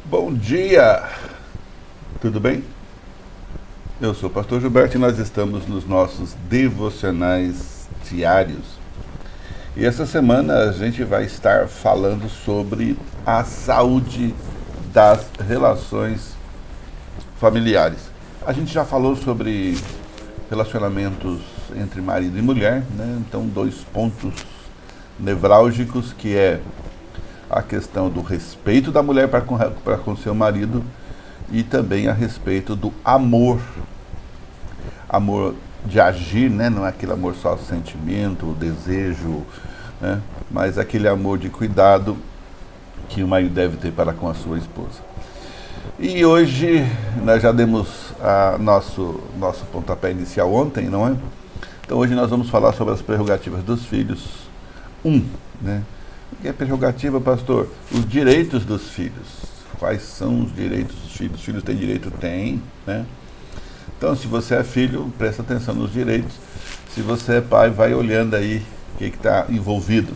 Bom dia, tudo bem? Eu sou o pastor Gilberto e nós estamos nos nossos devocionais diários. E essa semana a gente vai estar falando sobre a saúde das relações familiares. A gente já falou sobre relacionamentos entre marido e mulher, né? Então, dois pontos nevrálgicos, que é a questão do respeito da mulher para com seu marido e também a respeito do amor de agir, né? Não é aquele amor só sentimento, desejo, né? Mas aquele amor de cuidado que o marido deve ter para com a sua esposa. E hoje nós já demos nosso pontapé inicial ontem, não é? Então hoje nós vamos falar sobre as prerrogativas dos filhos. Né? O que é prerrogativa, pastor? Os direitos dos filhos. Quais são os direitos dos filhos? Os filhos têm direito? Tem, né? Então, se você é filho, presta atenção nos direitos. Se você é pai, vai olhando aí o que está envolvido.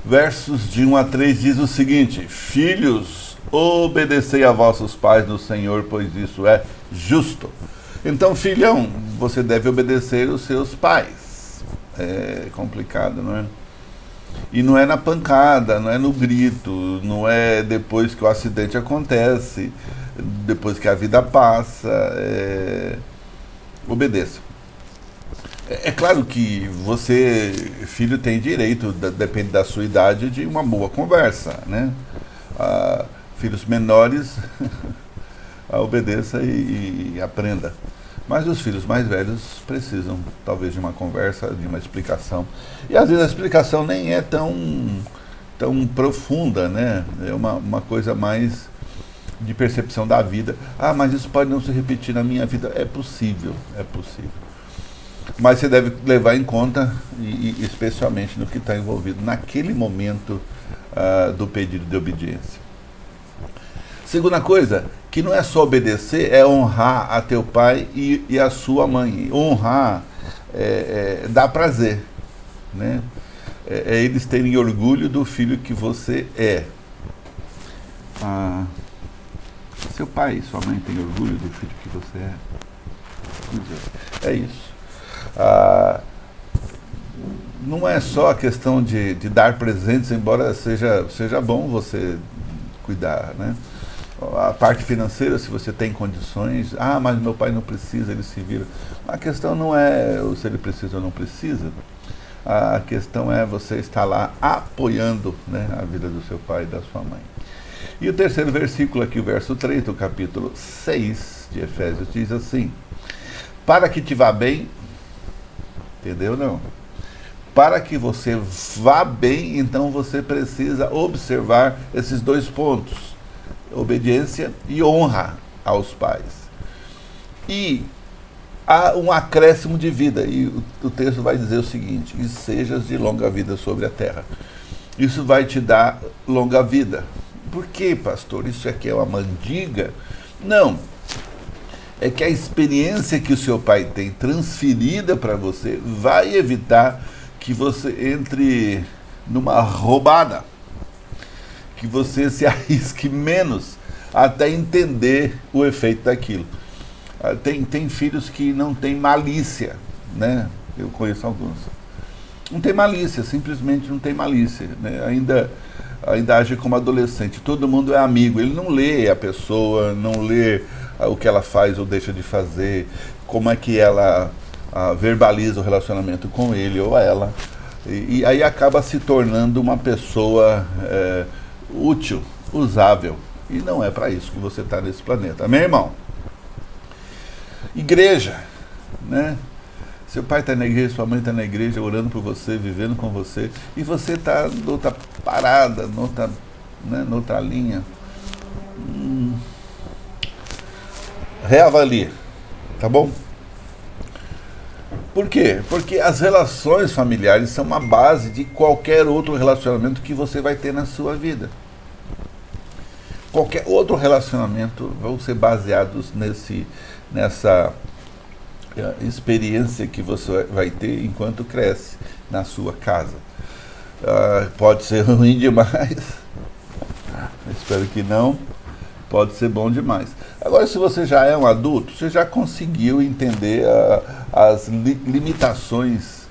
Versos de 1 a 3 diz o seguinte: Filhos, obedecei a vossos pais no Senhor, pois isso é justo. Então, filhão, você deve obedecer os seus pais. É complicado, não é? E não é na pancada, não é no grito, não é depois que o acidente acontece, depois que a vida passa. Obedeça. É claro que você, filho, tem direito, depende da sua idade, de uma boa conversa, né? Filhos menores, obedeça e aprenda. Mas os filhos mais velhos precisam, talvez, de uma conversa, de uma explicação. E às vezes a explicação nem é tão profunda, né? É uma coisa mais de percepção da vida. Mas isso pode não se repetir na minha vida. É possível, é possível. Mas você deve levar em conta, e especialmente no que está envolvido naquele momento do pedido de obediência. Segunda coisa, que não é só obedecer, é honrar a teu pai e a sua mãe. Honrar dá prazer, né? Eles terem orgulho do filho que você é. Seu pai e sua mãe têm orgulho do filho que você é. É isso. Não é só a questão de dar presentes, embora seja bom você cuidar, né? A parte financeira, se você tem condições, mas meu pai não precisa, ele se vira. A questão não é se ele precisa ou não precisa, a questão é você estar lá apoiando, né, a vida do seu pai e da sua mãe. E o terceiro versículo aqui, o verso 3 do capítulo 6 de Efésios, diz assim: para que te vá bem, entendeu não? Para que você vá bem, então você precisa observar esses dois pontos: obediência e honra aos pais. E há um acréscimo de vida, e o texto vai dizer o seguinte: e sejas de longa vida sobre a terra. Isso vai te dar longa vida. Por quê, pastor? Isso aqui é uma mandiga? Não. É que a experiência que o seu pai tem transferida para você vai evitar que você entre numa roubada, que você se arrisque menos até entender o efeito daquilo. Tem filhos que não têm malícia, né? Eu conheço alguns. Não tem malícia, simplesmente não tem malícia, né? Ainda age como adolescente. Todo mundo é amigo. Ele não lê a pessoa, não lê o que ela faz ou deixa de fazer, como é que ela verbaliza o relacionamento com ele ou ela. E aí acaba se tornando uma pessoa útil, usável. E não é para isso que você está nesse planeta. Amém, irmão? Igreja, né? Seu pai está na igreja, sua mãe está na igreja, orando por você, vivendo com você, e você está noutra parada, noutra linha. Reavalie, tá bom? Por quê? Porque as relações familiares são uma base de qualquer outro relacionamento que você vai ter na sua vida. Qualquer outro relacionamento vão ser baseados nessa experiência que você vai ter enquanto cresce na sua casa. Pode ser ruim demais, mas espero que não, pode ser bom demais. Agora, se você já é um adulto, você já conseguiu entender as limitações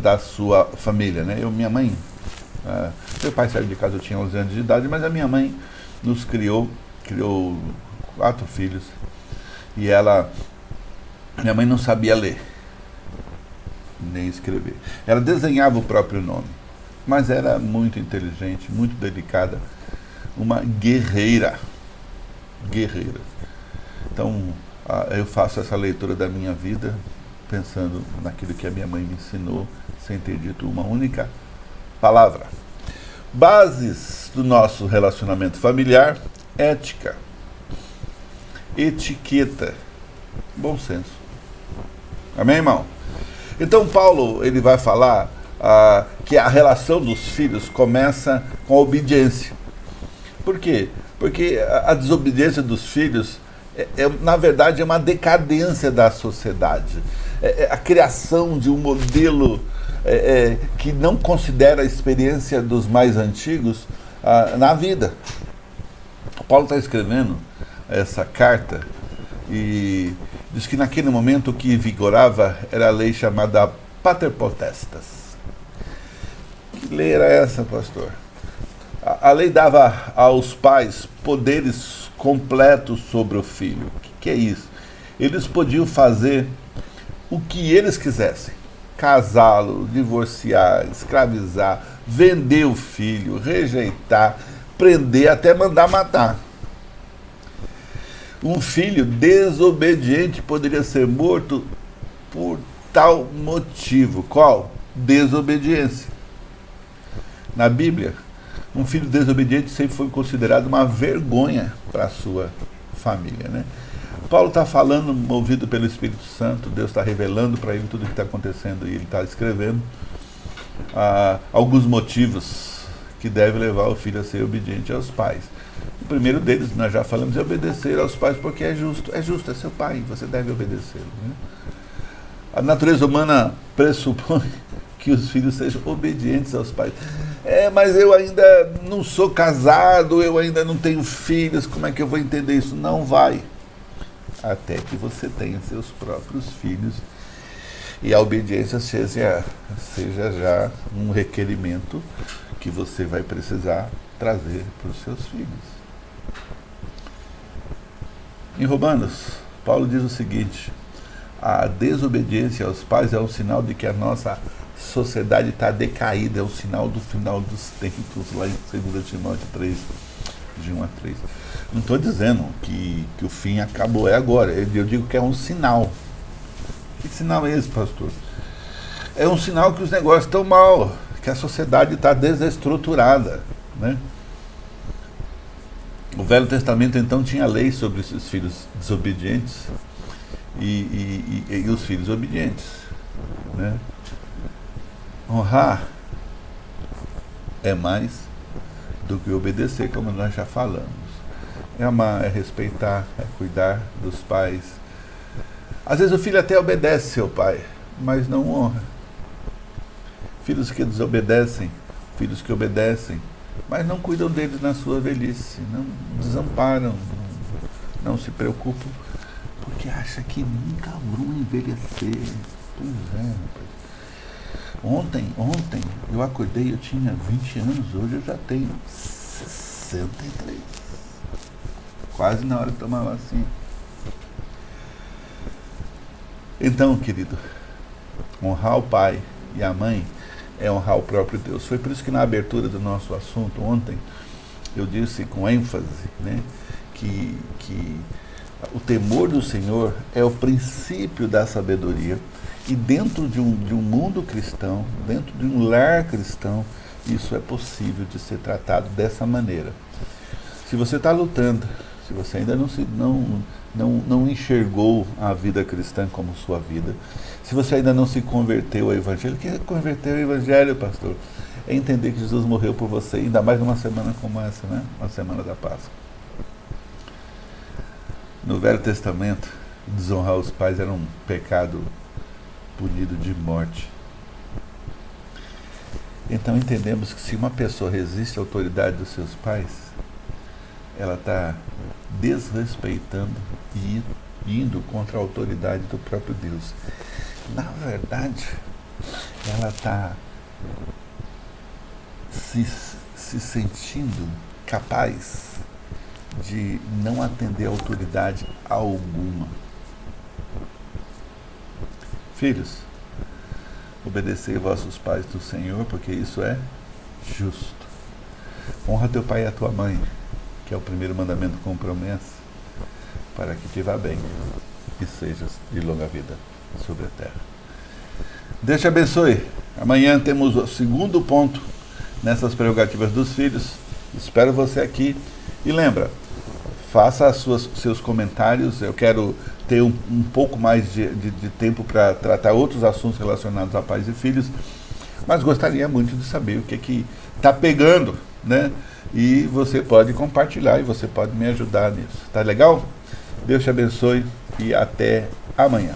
da sua família, né? Minha mãe, meu pai saiu de casa, eu tinha 11 anos de idade, mas a minha mãe nos criou 4 filhos, e minha mãe não sabia ler, nem escrever. Ela desenhava o próprio nome, mas era muito inteligente, muito delicada, uma guerreira. Então, eu faço essa leitura da minha vida pensando naquilo que a minha mãe me ensinou, sem ter dito uma única palavra. Bases do nosso relacionamento familiar: ética, etiqueta, bom senso. Amém, irmão? Então, Paulo, ele vai falar que a relação dos filhos começa com a obediência. Por quê? Porque a desobediência dos filhos, na verdade, é uma decadência da sociedade. É a criação de um modelo que não considera a experiência dos mais antigos na vida. Paulo está escrevendo essa carta e diz que naquele momento o que vigorava era a lei chamada Pater Potestas. Que lei era essa, pastor? A lei dava aos pais poderes completos sobre o filho. O que é isso? Eles podiam fazer o que eles quisessem. Casá-lo, divorciar, escravizar, vender o filho, rejeitar, prender, até mandar matar. Um filho desobediente poderia ser morto por tal motivo. Qual? Desobediência. Na Bíblia, um filho desobediente sempre foi considerado uma vergonha para a sua família, né? Paulo está falando, movido pelo Espírito Santo, Deus está revelando para ele tudo o que está acontecendo e ele está escrevendo alguns motivos que devem levar o filho a ser obediente aos pais. O primeiro deles, nós já falamos, é obedecer aos pais porque é justo, é seu pai, você deve obedecê-lo, né? A natureza humana pressupõe que os filhos sejam obedientes aos pais. Mas eu ainda não sou casado, eu ainda não tenho filhos, como é que eu vou entender isso? Não vai. Até que você tenha seus próprios filhos e a obediência seja já um requerimento que você vai precisar trazer para os seus filhos. Em Romanos, Paulo diz o seguinte: a desobediência aos pais é um sinal de que a nossa sociedade está decaída, é o sinal do final dos tempos, lá em 2 Timóteo 3, de 1 a 3. Não estou dizendo que o fim acabou, é agora. Eu digo que é um sinal. Que sinal é esse, pastor? É um sinal que os negócios estão mal, que a sociedade está desestruturada, né? O Velho Testamento, então, tinha lei sobre esses filhos desobedientes e os filhos obedientes, né? Honrar é mais do que obedecer, como nós já falamos. É amar, é respeitar, é cuidar dos pais. Às vezes o filho até obedece seu pai, mas não honra. Filhos que desobedecem, filhos que obedecem, mas não cuidam deles na sua velhice, não desamparam, não se preocupam, porque acha que nunca vão envelhecer. Pois é, rapaz. Ontem eu acordei, eu tinha 20 anos, hoje eu já tenho 63. Quase na hora de tomar vacina. Então, querido, honrar o pai e a mãe é honrar o próprio Deus. Foi por isso que na abertura do nosso assunto ontem, eu disse com ênfase, né, que o temor do Senhor é o princípio da sabedoria. E dentro de um mundo cristão, dentro de um lar cristão, isso é possível de ser tratado dessa maneira. Se você está lutando, se você ainda não enxergou a vida cristã como sua vida, se você ainda não se converteu ao Evangelho, o que é converter ao Evangelho, pastor? É entender que Jesus morreu por você, ainda mais numa semana como essa, né? Uma semana da Páscoa. No Velho Testamento, desonrar os pais era um pecado punido de morte. Então entendemos que se uma pessoa resiste à autoridade dos seus pais, ela está desrespeitando e indo contra a autoridade do próprio Deus. Na verdade, ela está se sentindo capaz de não atender a autoridade alguma. Filhos, obedecei vossos pais do Senhor, porque isso é justo. Honra teu pai e a tua mãe, que é o primeiro mandamento com promessa, para que te vá bem e sejas de longa vida sobre a terra. Deus te abençoe. Amanhã temos o segundo ponto nessas prerrogativas dos filhos. Espero você aqui. E lembra, faça seus comentários. Eu quero ter um pouco mais de tempo para tratar outros assuntos relacionados a pais e filhos, mas gostaria muito de saber o que está pegando, né? E você pode compartilhar e você pode me ajudar nisso. Tá legal? Deus te abençoe e até amanhã.